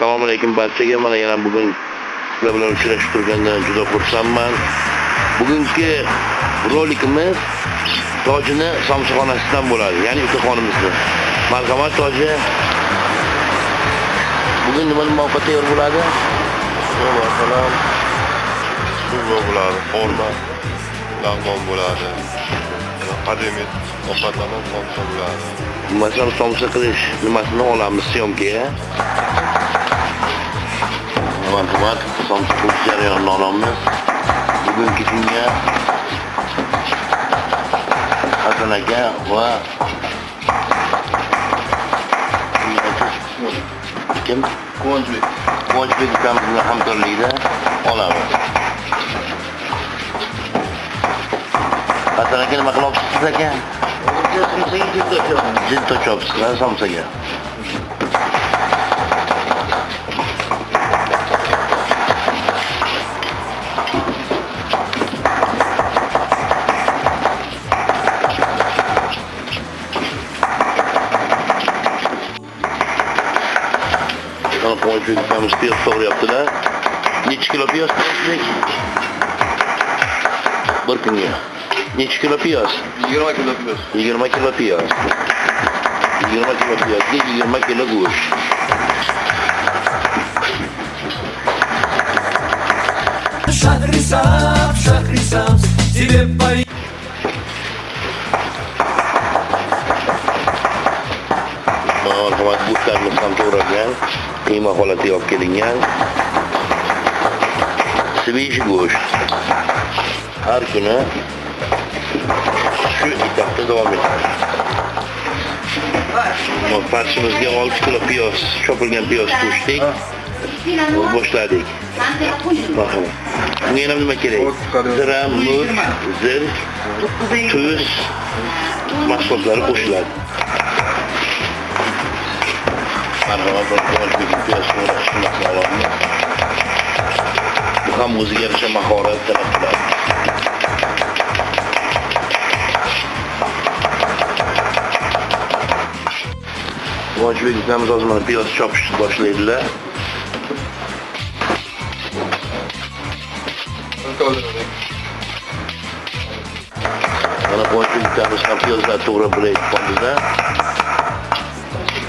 Assalomu alaykum barchaga. Mana yana bugun sizlar bilan uchrashib turgandan juda xursandman. Bugungi rolikimiz tojini somsaxonasidan bo'ladi, ya'ni ukaxonimizning. Marhamat toji. Bugun nimaning ovqat tayyor bo'ladi? Masalan, suvlo bo'ladi, xorma, lag'mon bo'ladi. Qadimiy ovqatlardan somsa bo'ladi. Masalan, somsa qilish nimasini olamiz syomkaga. Marhamat, somsa qilish jarayonini olamiz. Bugungi kunga Hasan aka va kim? Quvonchbek ukamiz bilan hamkorlikda olamiz. Hasan aka nima qilyapsiz siz aka? Jiddo chopsiz somsaga. Quvonchbek ukamiz piyoz to'g'rayaptilar. Necha kilo piyoz Quvonchbek? Bir kunga. Necha kilo piyoz? 20 kilo piyoz. 20 kilo piyoz. 20 kilo piyozga 20 kilo go'sht. Shahrisam, тебе поверь. Marhamat, go'shtlarimiz ham to'g'ralgan, qiyma holatiga olib kelingan. Svejiy go'sht. Har kuni shu etapda davom etadi. Farshimizga 6 kilo piyoz, chopilgan piyoz qo'shdik. Boshladik. Marhamat. Bunga yana nima kerak? Zira, murch, zir, tuz mahsulotlari qo'shiladi. Marhamat, Quvonchbek piyoz to'g'rashni olamiz. Bu ham o'ziga yarasha mahorat talab qiladi. Quvonchbek ukamiz hozir mana piyoz chopishni boshlaydilar. Mana Quvonchbek ukamiz ham piyozlar to'g'rab bo'layotib qoldida.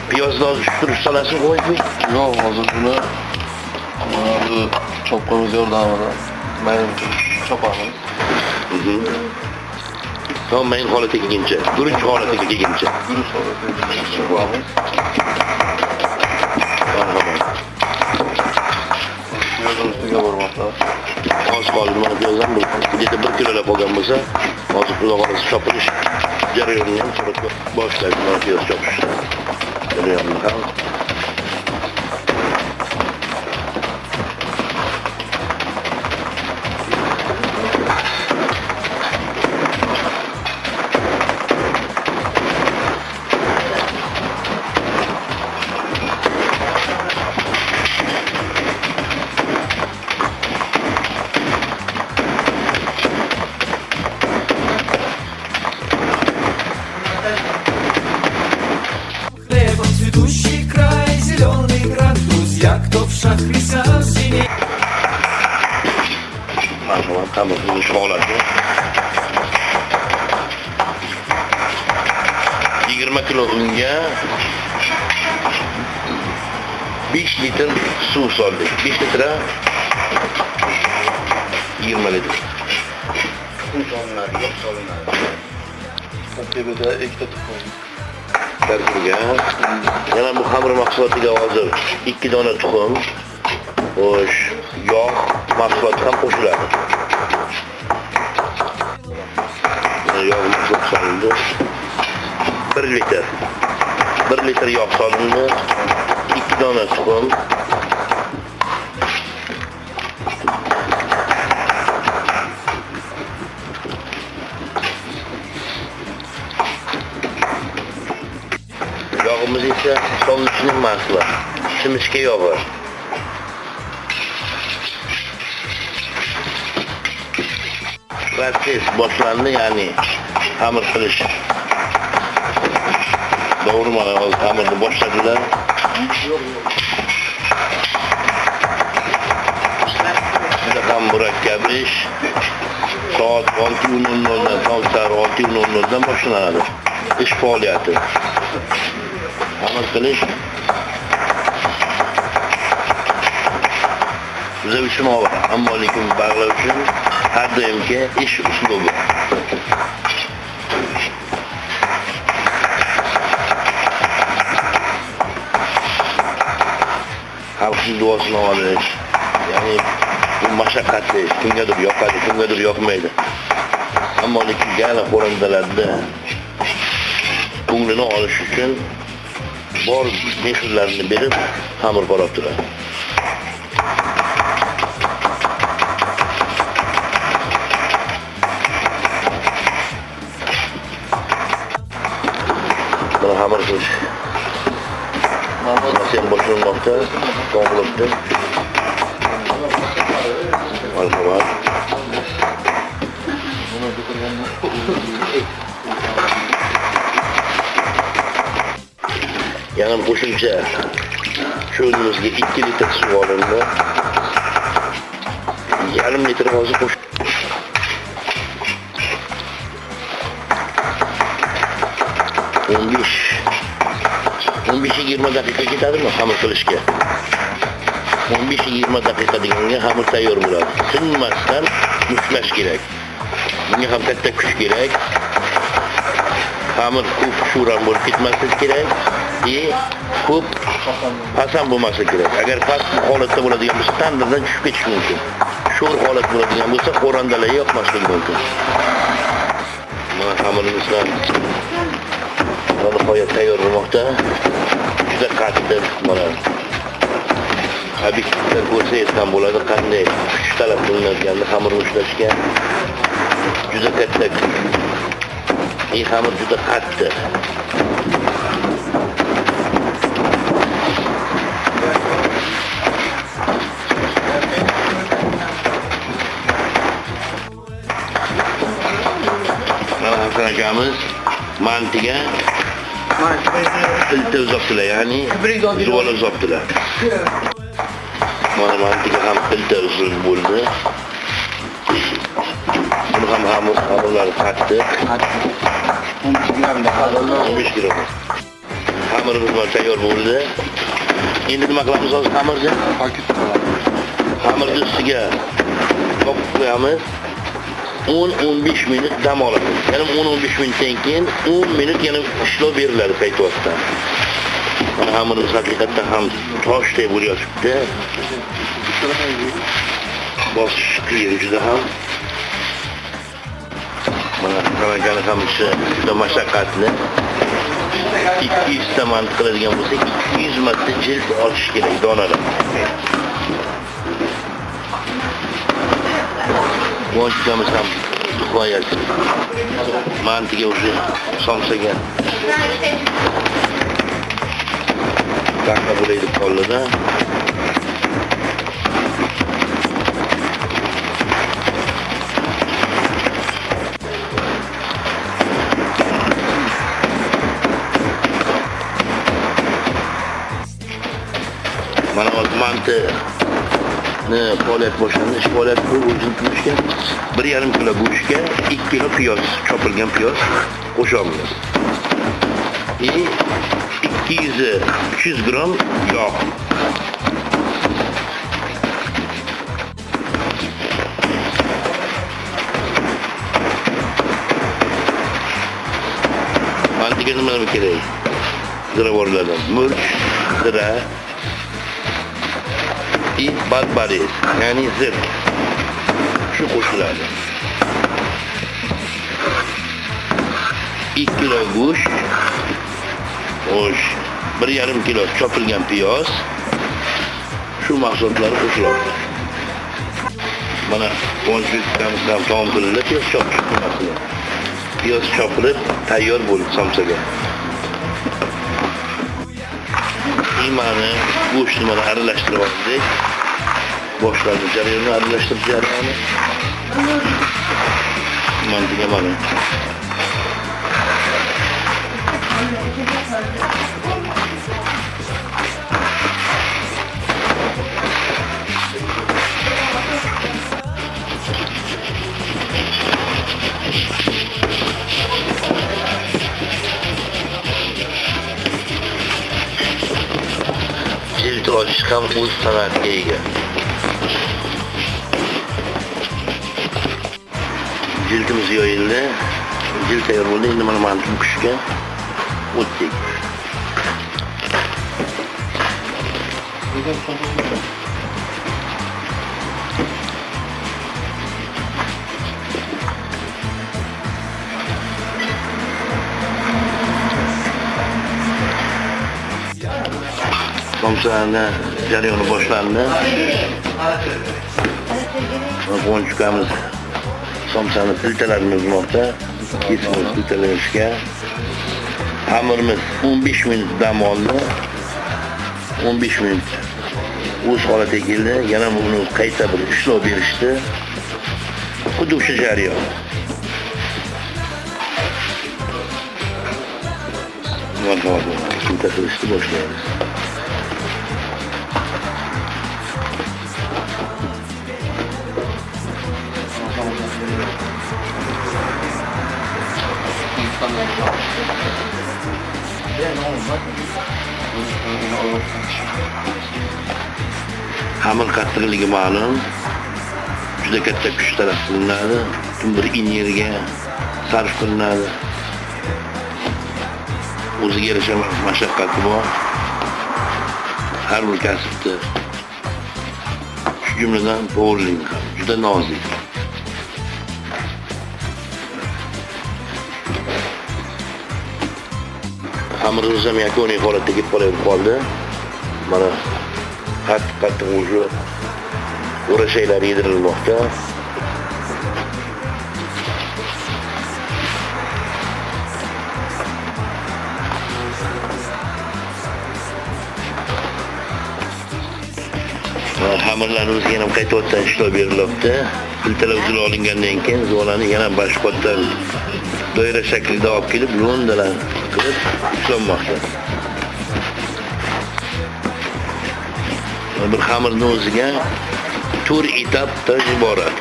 Piyozni hozir tushirib solasizmi Quvonchbek? Yo'q, hozir buni bu chopqimiz yordamida mayin chopamiz. Tam mayin holatiga kelguncha, guruch holatiga kelguncha. Guruch holatiga chopamiz. Marhamat. Piyozning ustiga bormoqda. Oz qoldi, mana piyoz ham 1 kilolab olgan bo'lsa, hozir xudo xolasi chopilish jarayonini ham boshlaydi. Mana piyoz chopish jarayonini ham. Цветущий край, зеленый град, друзья, кто в Шахрисам синий. Marhamat, xamirning holati. 20 kilo unga 5 litr suv soldik. 5 litr 20 litr. Suv solinadi, yo'q solinadi. Tebeda ikkita tuxum. Tarkibiga yana bu xamir mahsulotiga hozir 2 dona tuxum, xo'sh, yog' mahsuloti ham qo'shiladi. Yog' mahsuloti solindi. 1 litr. 1 litr yog' solindi. 2 dona tuxum. Yog'imiz esa solinishning mahsuli. Simishga yog'i. Proses boshlandi, ya'ni xamir qilish. Doğru mu? Hamurunu boşladılar. gapish soat 6:00 dan soat 6:00 dan boshlanadi. Ish faoliyati. Amal qilish bize uchun og'ir, ammo lekin bog'lar uchun har doimgi ish uslubi. Xalqning duosini olish, ya'ni bu mashaqqatli, kimgadir yoqadi, kimgadir yoqmaydi. Ammo lekin yana xo'randalarda ko'nglini olish uchun bor mehrlarini berib, xamir qorab turadi. Buni xamir qilish sen boshlanmoqda, qo'ng'ilibdi. Marhamat. Yana qo'shimcha shu o'zimizga 2 litr suv olindi. Yarim litr hozir qo'shib 15-20 daqiqa ketadimi xamir qilishga? 15-20 daqiqa deganga xamir tayyor bo'ladi. Sinmasdan mushtlash kerak. Bunga ham katta kuch kerak. Xamir ko'p sho'ran bo'lib ketmasligi kerak. Ko'p pasand bo'lmasligi kerak. Agar past holatda bo'ladigan bo'lsa, tandirdan tushib ketishi mumkin. Sho'r holat bo'ladigan bo'lsa, xo'randalarga yoqmasligi mumkin. Mana xamirimiz ham nihoyat tayyor bo'lmoqda. Juda qattiq mana. Obyektlar ko'rsangiz ham bo'ladi, qanday kuch talab qilinadiganini xamir ushlashga. Juda katta. Xamir juda qattiq. Mana Hasan akamiz mantiga filtr uzatdilar, ya'ni zuval uzatdilar. Mana mantiga ham filtr uzun bo'ldi. Buni ham xamirlari qattiq. 15 gram. Xamirimiz tayyor bo'ldi. Endi nima qilamiz hozir xamirni? Xamirni ustiga qo'yib qo'yamiz. 10-15 minut dam oladi. Yana 10-15 minutdan keyin 10 minut yana ishlov beriladi qaytayotdan. Mana xamirimiz haqiqatdan ham toshdek bo'lyapti. Bosish qiyin juda ham. Mana qanaqangi xamirchi juda mashaqqatli. 200 ta mant qiladigan bo'lsa 200 marta jild olish kerak donalar. Quvonchimiz ham nihoyat mantiga o'sha somsaga daqiqa bo'laydi qo'lida. Mana manti faoliyat boshlandi. Ish faoliyati bu o'zini turishga 1,5 kilo go'shtga 2 kilo piyoz, chopilgan piyoz qo'shamiz. 200-300 gram yog'. Mantiga nima kerak? Ziravorlardan murch, zira, barbaris, ya'ni zir. Shu qo'shiladi. 2 kilo go'sht, 1,5 kilo chopilgan piyoz. Shu mahsulotlar qo'shiladi. Mana quvonchimiz ham taom qilinadi, piyoz chopiladi. Piyoz chopilib tayyor bo'ldi somsaga. Qiymani, go'shtni mana aralashtirib oldik. Boshlandi jarayonni aralashtirish jarayoni. Mantiga mana. ham o'z san'atiga ega. Jildimiz yoyildi. Jild tayyor bo'ldi. Endi mana mantni pishga o'tdik. Somsani jarayoni boshlandi. Quvonch ukamiz somsani piltalarini uzmoqda. Kesimiz piltalanishga. Xamirimiz 15 minut dam oldi. 15 minut o'z holatiga keldi. Yana uni qayta bir ishlov berishdi. Xuddi o'sha jarayon. Marhamat. Pilta qilishni boshlaymiz. Xamir qattiqligi ma'lum. Juda katta kuch talab qilinadi. Butun bir energiya sarf qilinadi. O'ziga yarasha mashaqqati bor. Har bir kasbda shu jumladan bowling ham juda nozik. Xamirimiz ham yakuniy holatga kelib qoldi. Mana qattiq уже o'rashaylar yedirilmoqda. Xamirlarimizga ham qaytadan ishlov berilyapti. Piltalar uzilib olingandan keyin zo'rani yana boshqotdan doira shaklida olib kelib, lo'ndalar qilib ishlanmoqda. Bir xamirning o'ziga 4 etapdan iborat.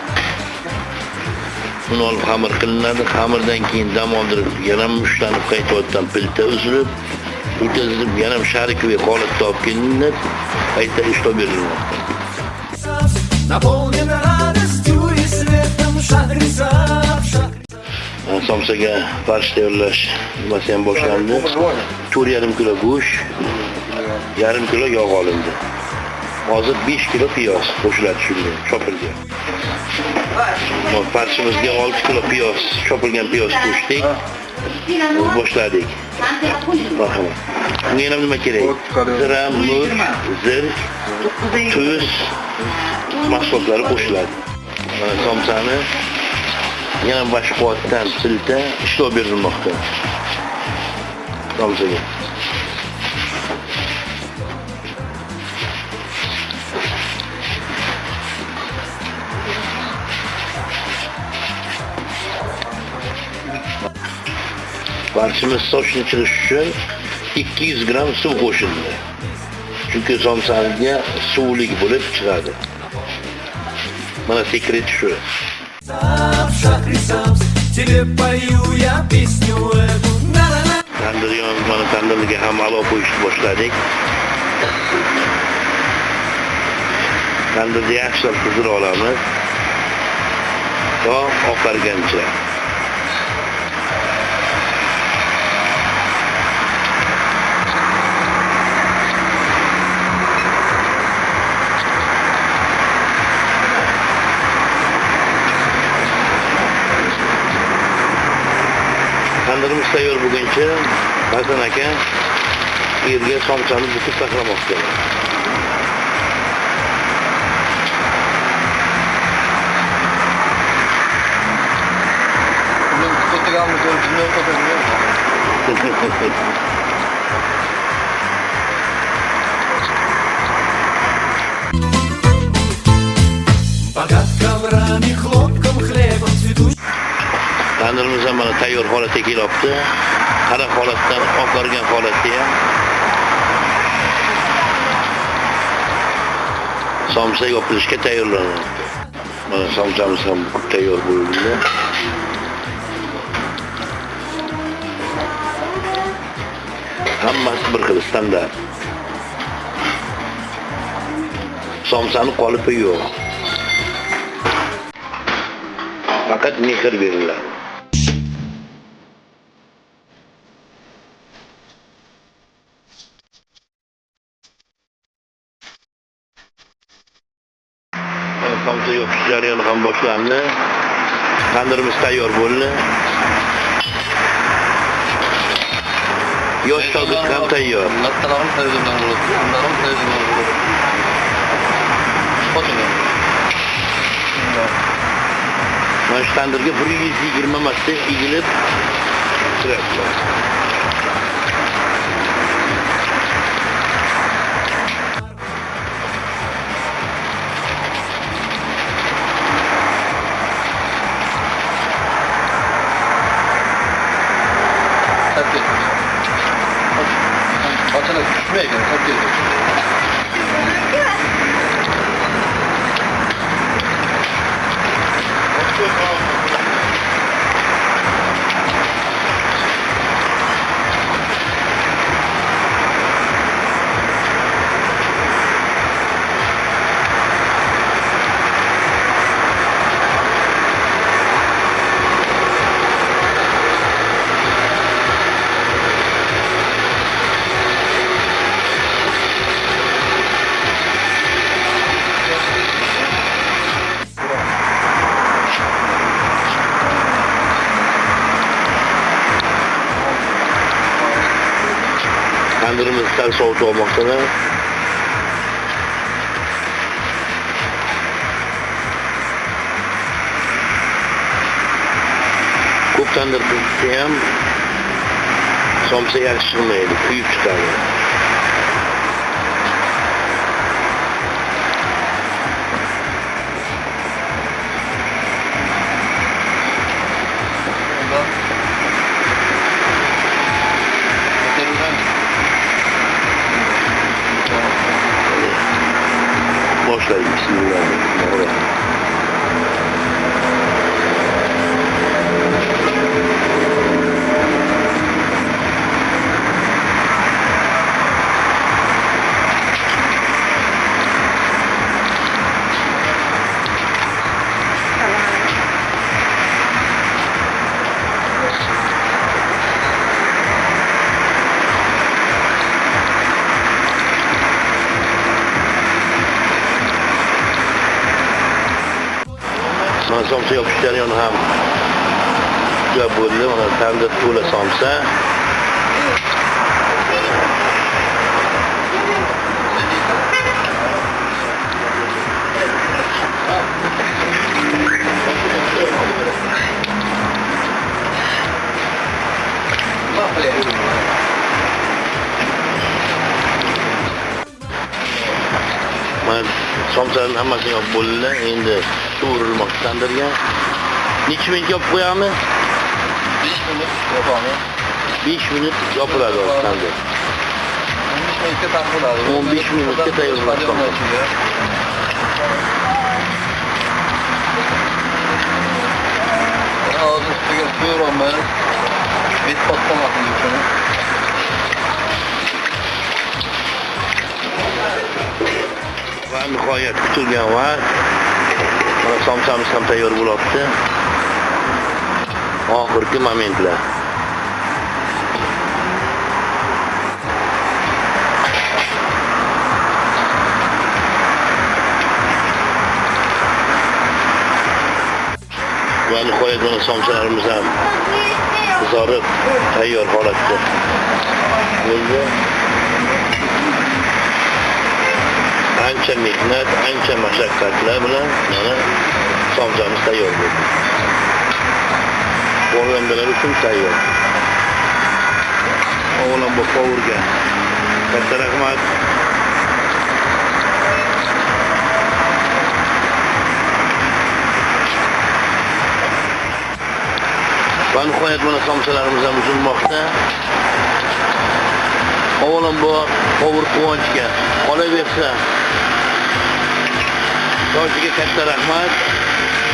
Uni olib xamir qilinadi. Xamirdan keyin dam oldirib, yana mushlanib qaytadan pilta uzilib, yana sharikli holatda olib kelinib, qayta ishlov berilmoqda. Наполнен радостью и светом Шахрисаб. Somsaga farsh tayyorlash nimasi ham boshlandi. 4,5 kilo go'sht, 1,5 kilo yog' olindi. Hozir 5 kilo piyoz qo'shiladi shunga, chopilgan. Farshimizga 6 kilo piyoz, chopilgan piyoz qo'shdik. Boshladik. Marhamat. Bunga yana nima kerak? Zira, murch, zirk, tuz mahsulotlari qo'shiladi. Mana somsani yana boshqotdan pilta ishlov berilmoqda. Somsaga. Farshimiz sochni chirish uchun 200 gram suv qo'shildi. Chunki somsaga suvlik bo'lib chiqadi. Mana sekret shu. Шахрисаб, тебе пою я песню эту. Tandir yonib, mana tandirga ham alo qo'yishni boshladik. Tandirni yaxshilab qizira olamiz. To oqargancha. Tandirimiz tayyor bo'lguncha Hasan aka yerga somsani bukib tashlamoqda. Bunun tutugamız ölçümü yapabiliyor. Богат коврами, хлопком, хлебом, цветущим. Tandirimiz ham mana tayyor holatga kelyapti. Qara holatdan oqargan holatda ham somsa yopilishga tayyorlanadi. Mana somsamiz ham tayyor bo'ldi. Hammasi bir xil standart. Somsani qolipi yo'q. Faqat mehr beriladi. Somsa yopish jarayoni ham boshlandi. Tandirimiz tayyor bo'ldi. Yosh shogird ham tayyor. Lattalarım tayyordan bo'ladi. Bunlarım tayyordan bo'ladi. Fotoga. Mana shu tandirga 120 marta egilib turadi. Açana küçmeye gel, hep geliyor. Tandirimiz sal sovut olmoqda. Ko'p tandir qilsa ham somsa yaxshi chiqmaydi, kuyib chiqadi. Boshlaydi. Bismillahirrahmanirrahim. Mana somsa yopish jarayoni ham juda bo'ldi. Mana tandir to'la somsa. Mana somsalarning hammasini yopib bo'ldi. Endi to'g'rilmoqda tandirga. Necha minut yopib qo'yamiz? 5 minut yapalım. 5 minut yopiladi tandir. 15 minutga taqiladi. 15 minutga tayyorlanadi. Hozir ustiga ko'ramiz. Bet patlamasın uchun. Va nihoyat kutilgan vaqt. Mana somsamiz ham tayyor bo'lyapti. Oxirgi momentlar. Va nihoyat mana somsalarimiz ham qizarib tayyor holatda bo'ldi. Ancha mehnat, ancha mashaqqatlar bilan mana somsamiz tayyor bo'ldi. Xonandalar uchun tayyor. Avvalambor qovurga katta rahmat. Va nihoyat mana somsalarimiz ham uzilmoqda. Avvalambor qovur quvonchga qolaversa Yoshiga katta rahmat.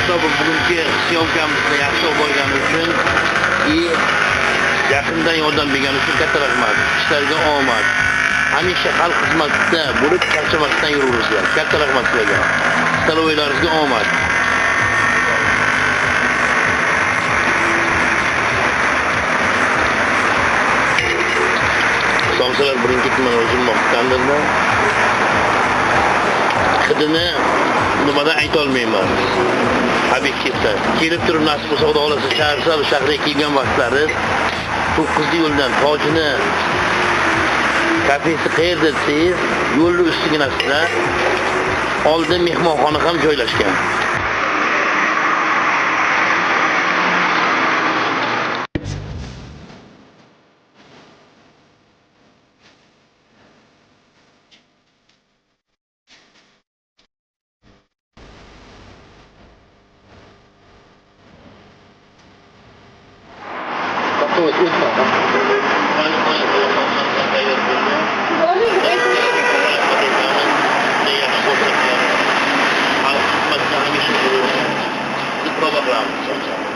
Bugungi syomkamizda yaxshi bo'lgani uchun yaqindan yordam bergani uchun katta rahmat. Ishlarga omad. hamisha xalq xizmatida bo'lib charchamasdan yuraversizlar. Katta rahmat sizlarga. Staloylaringizga omad. Somsalar birinchi tuman o'zim tandirda. Hidini nimadan ayta olmayman. Obyektivdan. Kelib turib nasib bo'lsa Xudo xolasa shahriga kelgan vaqtlari 9 yo'ldan Tojini kafesi qayerda desangiz, yo'lni ustiginasida oldin mehmonxona ham joylashgan. Probably.